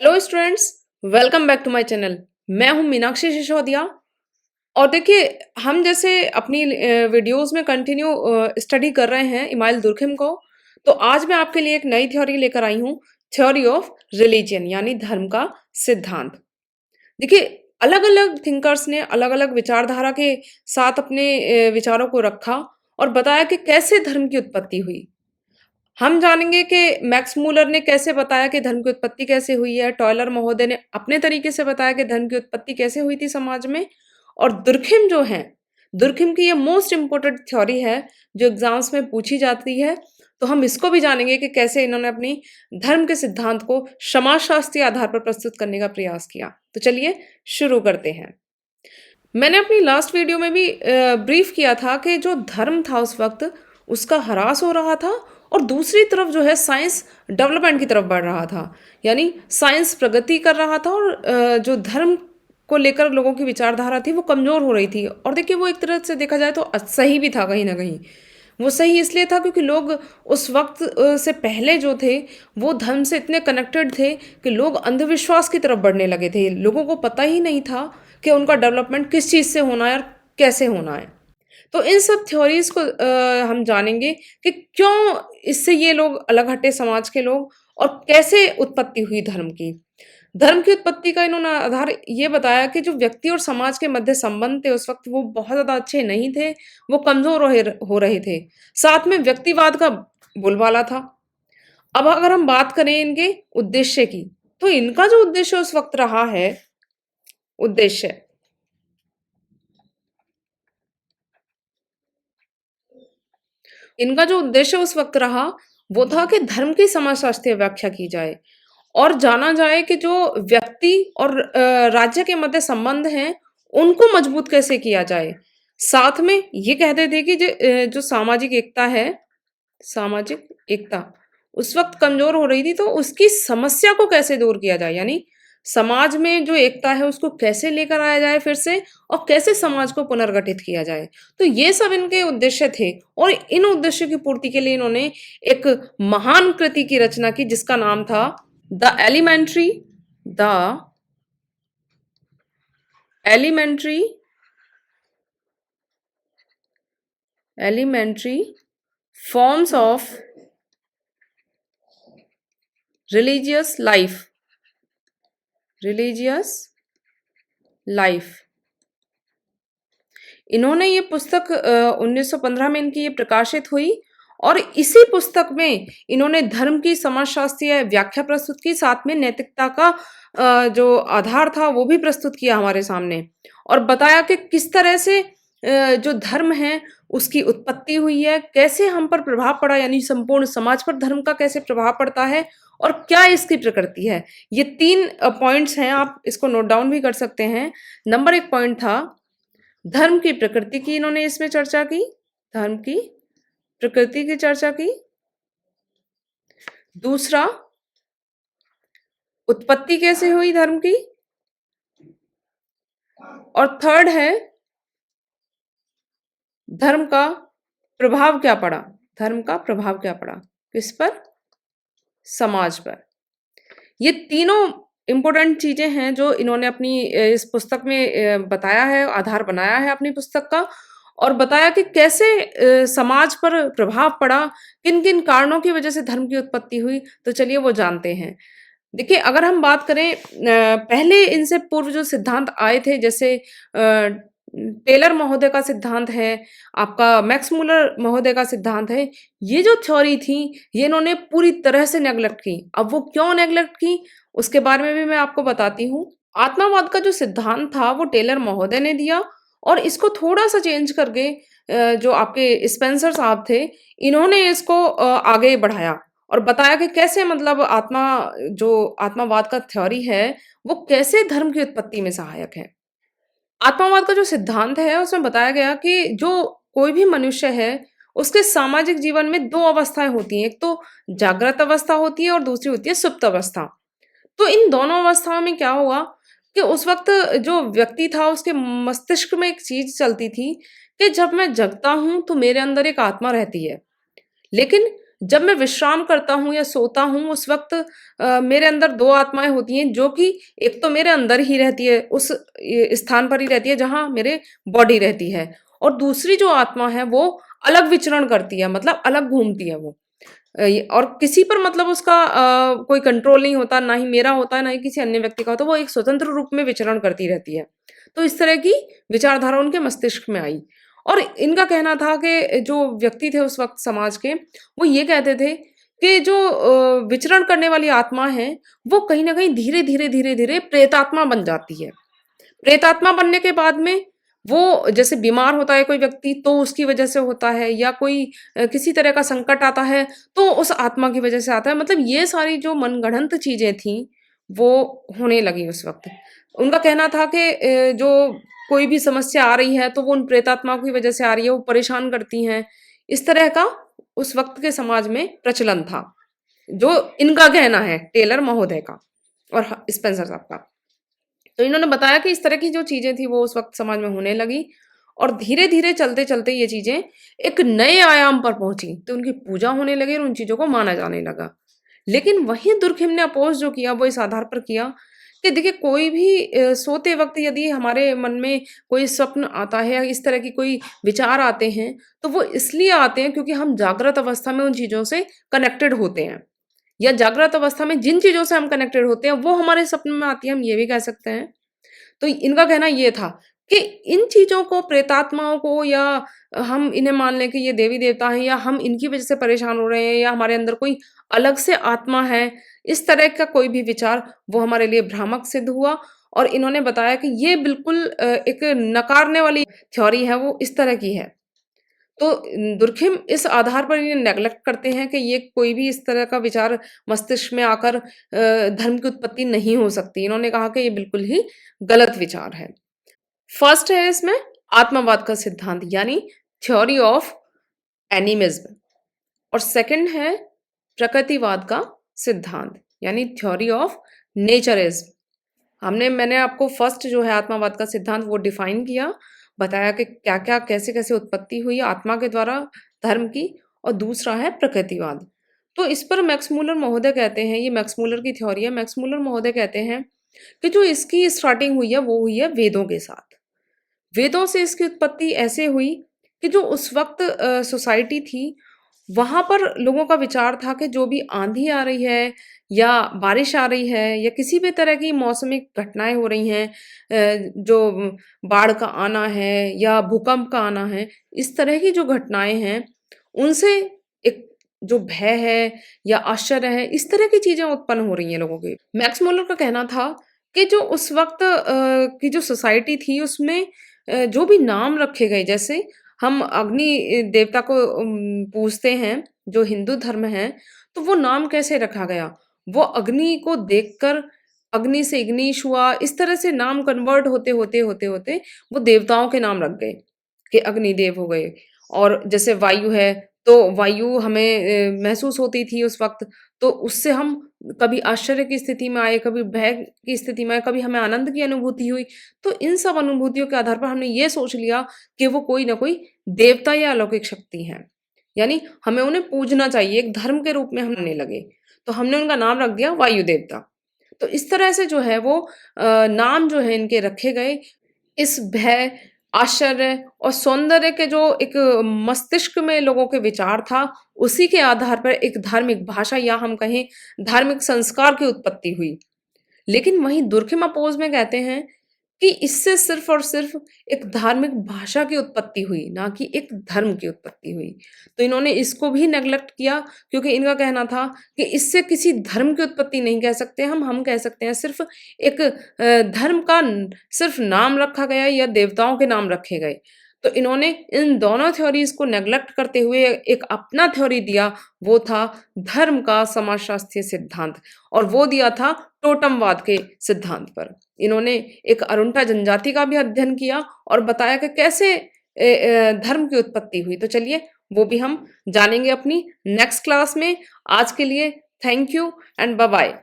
Hello students, welcome back to my channel. मैं हूं मीनाक्षी सिसोदिया। और देखिए, हम जैसे अपनी वीडियोस में कंटिन्यू स्टडी कर रहे हैं इमाइल दुर्खिम को। तो आज मैं आपके लिए एक नई थ्योरी लेकर आई हूं, थ्योरी ऑफ रिलीजन यानी धर्म का सिद्धांत। देखिए, अलग अलग थिंकर्स ने अलग अलग विचारधारा के साथ अपने विचारों को रखा और बताया कि कैसे धर्म की उत्पत्ति हुई। हम जानेंगे कि मैक्स मूलर ने कैसे बताया कि धर्म की उत्पत्ति कैसे हुई है, टॉयलर महोदय ने अपने तरीके से बताया कि धर्म की उत्पत्ति कैसे हुई थी समाज में, और दुर्खिम जो हैं, दुर्खिम की ये मोस्ट इम्पोर्टेंट थ्योरी है जो एग्ज़ाम्स में पूछी जाती है। तो हम इसको भी जानेंगे कि कैसे इन्होंने अपनी धर्म के सिद्धांत को समाजशास्त्रीय आधार पर प्रस्तुत करने का प्रयास किया। तो चलिए शुरू करते हैं। मैंने अपनी लास्ट वीडियो में भी ब्रीफ किया था कि जो धर्म था उस वक्त उसका ह्रास हो रहा था और दूसरी तरफ जो है साइंस डेवलपमेंट की तरफ बढ़ रहा था। यानी साइंस प्रगति कर रहा था और जो धर्म को लेकर लोगों की विचारधारा थी वो कमज़ोर हो रही थी। और देखिए, वो एक तरह से देखा जाए तो सही भी था कहीं ना कहीं। वो सही इसलिए था क्योंकि लोग उस वक्त से पहले जो थे वो धर्म से इतने कनेक्टेड थे कि लोग अंधविश्वास की तरफ बढ़ने लगे थे। लोगों को पता ही नहीं था कि उनका डेवलपमेंट किस चीज़ से होना है और कैसे होना है। तो इन सब थ्योरीज को हम जानेंगे कि क्यों इससे ये लोग अलग हटे समाज के लोग, और कैसे उत्पत्ति हुई धर्म की। धर्म की उत्पत्ति का इन्होंने आधार ये बताया कि जो व्यक्ति और समाज के मध्य संबंध थे उस वक्त वो बहुत ज़्यादा अच्छे नहीं थे, वो कमज़ोर हो रहे थे। साथ में व्यक्तिवाद का बोलबाला था। अब अगर हम बात करें इनके उद्देश्य की, तो इनका जो उद्देश्य उस वक्त रहा है, उद्देश्य इनका जो उद्देश्य उस वक्त रहा वो था कि धर्म की समाजशास्त्रीय व्याख्या की जाए और जाना जाए कि जो व्यक्ति और राज्य के मध्य संबंध हैं उनको मजबूत कैसे किया जाए। साथ में ये कहते थे कि जो सामाजिक एकता है, सामाजिक एकता उस वक्त कमजोर हो रही थी, तो उसकी समस्या को कैसे दूर किया जाए। यानी समाज में जो एकता है उसको कैसे लेकर आया जाए फिर से, और कैसे समाज को पुनर्गठित किया जाए। तो ये सब इनके उद्देश्य थे और इन उद्देश्यों की पूर्ति के लिए इन्होंने एक महान कृति की रचना की जिसका नाम था the elementary the elementary elementary forms of religious life religious life. इन्होंने ये पुस्तक 1915 में इनकी ये प्रकाशित हुई और इसी पुस्तक में इन्होंने धर्म की समाजशास्त्रीय व्याख्या प्रस्तुत की, साथ में नैतिकता का जो आधार था वो भी प्रस्तुत किया हमारे सामने, और बताया कि किस तरह से जो धर्म है उसकी उत्पत्ति हुई है, कैसे हम पर प्रभाव पड़ा, यानी संपूर्ण समाज पर धर्म का कैसे प्रभाव पड़ता है और क्या इसकी प्रकृति है। ये 3 पॉइंट्स हैं, आप इसको नोट डाउन भी कर सकते हैं। नंबर 1 पॉइंट था धर्म की प्रकृति की, इन्होंने इसमें चर्चा की, धर्म की प्रकृति की चर्चा की। दूसरा, उत्पत्ति कैसे हुई धर्म की। और थर्ड है धर्म का प्रभाव क्या पड़ा, धर्म का प्रभाव क्या पड़ा, किस पर, समाज पर। ये तीनों इंपॉर्टेंट चीजें हैं जो इन्होंने अपनी इस पुस्तक में बताया है, आधार बनाया है अपनी पुस्तक का, और बताया कि कैसे समाज पर प्रभाव पड़ा, किन किन कारणों की वजह से धर्म की उत्पत्ति हुई। तो चलिए वो जानते हैं। देखिए, अगर हम बात करें पहले इनसे पूर्व जो सिद्धांत आए थे, जैसे टेलर महोदय का सिद्धांत है, आपका मैक्स मूलर महोदय का सिद्धांत है, ये जो थ्योरी थी ये इन्होंने पूरी तरह से नेगलेक्ट की। अब वो क्यों नेगलेक्ट की उसके बारे में भी मैं आपको बताती हूँ। आत्मावाद का जो सिद्धांत था वो टेलर महोदय ने दिया और इसको थोड़ा सा चेंज करके जो आपके स्पेंसर साहब थे इन्होंने इसको आगे बढ़ाया और बताया कि कैसे, मतलब जो आत्मावाद का थ्योरी है वो कैसे धर्म की उत्पत्ति में सहायक है। आत्मावाद का जो सिद्धांत है उसमें बताया गया कि जो कोई भी मनुष्य है उसके सामाजिक जीवन में 2 अवस्थाएं होती हैं, एक तो जागृत अवस्था होती है और दूसरी होती है सुप्त अवस्था। तो इन दोनों अवस्थाओं में क्या हुआ कि उस वक्त जो व्यक्ति था उसके मस्तिष्क में एक चीज चलती थी कि जब मैं जगता हूं तो मेरे अंदर एक आत्मा रहती है, लेकिन जब मैं विश्राम करता हूँ या सोता हूँ उस वक़्त मेरे अंदर 2 आत्माएँ होती हैं जो कि एक तो मेरे अंदर ही रहती है, उस स्थान पर ही रहती है जहाँ मेरे बॉडी रहती है और दूसरी जो आत्मा है वो अलग विचरण करती है मतलब अलग घूमती है वो। और किसी पर मतलब उसका कोई कंट्रोल नहीं होता, ना ही मेरा होता है, ना ही किसी अन्य व्यक्ति का होता है, वो एक स्वतंत्र रूप में विचरण करती रहती है। तो इस तरह की विचारधारा उनके मस्तिष्क में आई और इनका कहना था कि जो व्यक्ति थे उस वक़्त समाज के, वो ये कहते थे कि जो विचरण करने वाली आत्मा है, वो कहीं न कहीं धीरे-धीरे, धीरे-धीरे प्रेतात्मा बन जाती है। प्रेतात्मा बनने के बाद में वो जैसे बीमार होता है कोई व्यक्ति तो उसकी वजह से होता है या कोई किसी तरह का संकट आता है तो उस आत्मा की वजह से आता है मतलब ये सारी जो मनगढ़ंत चीजें थी वो होने लगी उस वक्त उनका कहना था कि जो कोई भी समस्या आ रही है तो वो उन प्रेतात्माओं की वजह से आ रही है वो परेशान करती हैं इस तरह का उस वक्त के समाज में प्रचलन था जो इनका कहना है टेलर महोदय का और स्पेंसर साहब का तो इन्होंने बताया कि इस तरह की जो चीज़ें थी वो उस वक़्त समाज में होने लगी और धीरे-धीरे चलते-चलते ये चीज़ें एक नए आयाम पर पहुँची। तो उनकी पूजा होने लगी और उन चीज़ों को माना जाने लगा। लेकिन वहीं दुर्खिम ने अपोज़ जो किया वो इस आधार पर किया कि देखिए कोई भी सोते वक़्त यदि हमारे मन में कोई स्वप्न आता है या इस तरह की कोई विचार आते हैं, तो वो इसलिए आते हैं क्योंकि हम जागृत अवस्था में उन चीज़ों से कनेक्टेड होते हैं। या जागृत अवस्था में जिन चीज़ों से हम कनेक्टेड होते हैं, वो हमारे सपने में आती है, हम ये भी कह सकते हैं। तो इनका कहना ये था कि इन चीज़ों को, प्रेतात्माओं को या हम इन्हें मान लें कि ये देवी-देवता हैं या हम इनकी वज़ह से परेशान हो रहे हैं या हमारे अंदर कोई अलग से आत्मा है, इस तरह का कोई भी विचार, वो हमारे लिए भ्रामक सिद्ध हुआ और इन्होंने बताया कि ये बिल्कुल एक नकारने वाली थ्योरी है, वो इस तरह की है। तो दुर्खिम इस आधार पर ये नेगलेक्ट करते हैं कि ये कोई भी इस तरह का विचार मस्तिष्क में आकर धर्म की उत्पत्ति नहीं हो सकती। इन्होंने कहा कि ये बिल्कुल ही गलत विचार है। फर्स्ट है इसमें आत्मवाद का सिद्धांत यानी थ्योरी ऑफ एनिमिज्म और सेकंड है प्रकृतिवाद का सिद्धांत यानी थ्योरी ऑफ नेचरिज्म। मैंने आपको फर्स्ट जो है आत्मावाद का सिद्धांत वो डिफाइन किया, बताया कि क्या-क्या, कैसे-कैसे उत्पत्ति हुई आत्मा के द्वारा धर्म की और दूसरा है प्रकृतिवाद। तो इस पर मैक्स मूलर महोदय कहते हैं, ये मैक्स मूलर की थ्योरी है, मैक्स मूलर महोदय कहते हैं कि जो इसकी स्टार्टिंग हुई है वो हुई है वेदों के साथ। वेदों से इसकी उत्पत्ति ऐसे हुई कि जो उस वक़्त सोसाइटी थी, वहाँ पर लोगों का विचार था कि जो भी आँधी आ रही है या बारिश आ रही है या किसी भी तरह की मौसमी घटनाएँ हो रही हैं जो बाढ़ का आना है या भूकंप का आना है, इस तरह की जो घटनाएँ हैं, उनसे एक जो भय है या आश्चर्य है, इस तरह की चीज़ें उत्पन्न हो रही हैं लोगों के। मैक्स मुलर का कहना था कि जो उस वक़्त की जो सोसाइटी थी उसमें जो भी नाम रखे गए जैसे हम अग्नि देवता को पूजते हैं, जो हिंदू धर्म है, तो वो नाम कैसे रखा गया? वो अग्नि को देखकर अग्नि से इग्निश हुआ, इस तरह से नाम कन्वर्ट होते, वो देवताओं के नाम रख गए, कि अग्निदेव हो गए। और जैसे वायु है, तो वायु हमें महसूस होती थी उस वक़्त, तो उससे हम कभी आश्चर्य की स्थिति में आए, कभी भय की स्थिति में आए, कभी हमें आनंद की अनुभूति हुई। तो इन सब अनुभूतियों के आधार पर हमने ये सोच लिया कि वो कोई न कोई देवता या अलौकिक शक्ति हैं। यानी हमें उन्हें पूजना चाहिए, एक धर्म के रूप में हम मानने लगे। तो हमने उनका नाम रख दिया वायु देवता। तो इस तरह से जो है वो नाम जो है इनके रखे गए, इस भय, आश्चर्य और सौंदर्य के जो एक मस्तिष्क में लोगों के विचार था, उसी के आधार पर एक धार्मिक भाषा या हम कहें धार्मिक संस्कार की उत्पत्ति हुई। लेकिन वहीं दुर्खिम अपोज़ में कहते हैं कि इससे सिर्फ़ और सिर्फ़ एक धार्मिक भाषा की उत्पत्ति हुई, ना कि एक धर्म की उत्पत्ति हुई। तो इन्होंने इसको भी नेगलेक्ट किया क्योंकि इनका कहना था कि इससे किसी धर्म की उत्पत्ति नहीं कह सकते हम कह सकते हैं सिर्फ़ एक धर्म का सिर्फ़ नाम रखा गया या देवताओं के नाम रखे गए। तो इन्होंने इन दोनों थ्योरीज़ को नेगलेक्ट करते हुए एक अपना थ्योरी दिया, वो था धर्म का समाजशास्त्रीय सिद्धांत और वो दिया था टोटमवाद के सिद्धांत पर। इन्होंने एक अरुणा जनजाति का भी अध्ययन किया और बताया कि कैसे धर्म की उत्पत्ति हुई। तो चलिए वो भी हम जानेंगे अपनी नेक्स्ट क्लास में। आज के लिए thank you and bye bye.